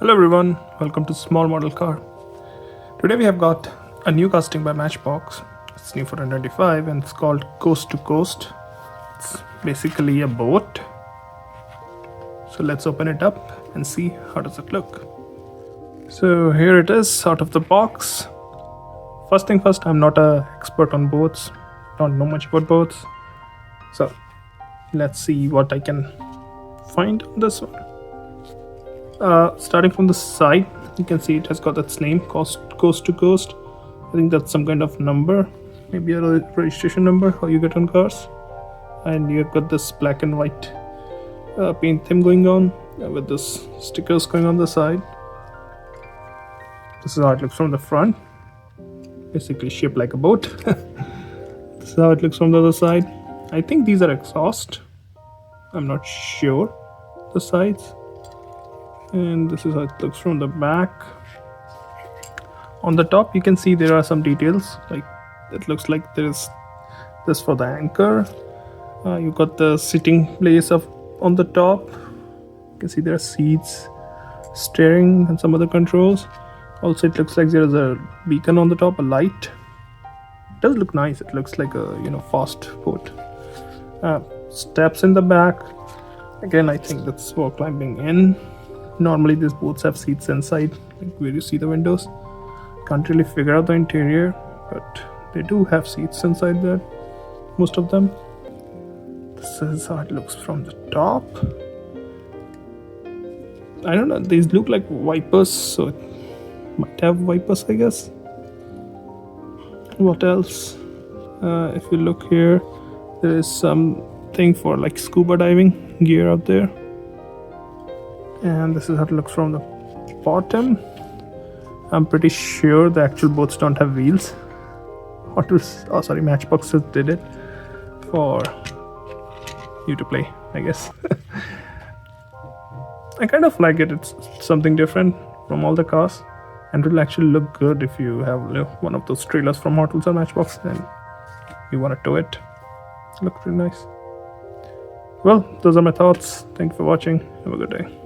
Hello everyone, welcome to Small Model Car. Today we have got a new casting by Matchbox. It's new for 2025 and it's called Coast to Coast. It's basically a boat. So let's open it up and see how does it look. So here it is out of the box. First thing first, I'm not an expert on boats, don't know much about boats. So let's see what I can find on this one. Starting from the side, you can see it has got its name, coast to coast. I think that's some kind of number, maybe a registration number how you get on cars. And you've got this black and white paint theme going on with this stickers going on the side. This is how it looks from the front, basically shaped like a boat. This is how it looks from the other side. I think these are exhaust, I'm not sure, the sides. And this is how it looks from the back. On the top you can see there are some details, like it looks like there is this for the anchor. You got the sitting place on the top. You can see there are seats, steering and some other controls. Also it looks like there is a beacon on the top, a light. It does look nice, it looks like a fast boat. Steps in the back, again I think that's for climbing in. Normally these boats have seats inside, like where you see the windows. Can't really figure out the interior, but they do have seats inside there, most of them. This is how it looks from the top. I don't know, these look like wipers, so it might have wipers, I guess. What else? If you look here, there is something for like scuba diving gear out there. And this is how it looks from the bottom. I'm pretty sure the actual boats don't have wheels. Matchbox did it for you to play, I guess. I kind of like it. It's something different from all the cars, and it will actually look good if you have one of those trailers from Hot Wheels or Matchbox and you want to tow it. Looks pretty nice. Well, those are my thoughts. Thank you for watching. Have a good day.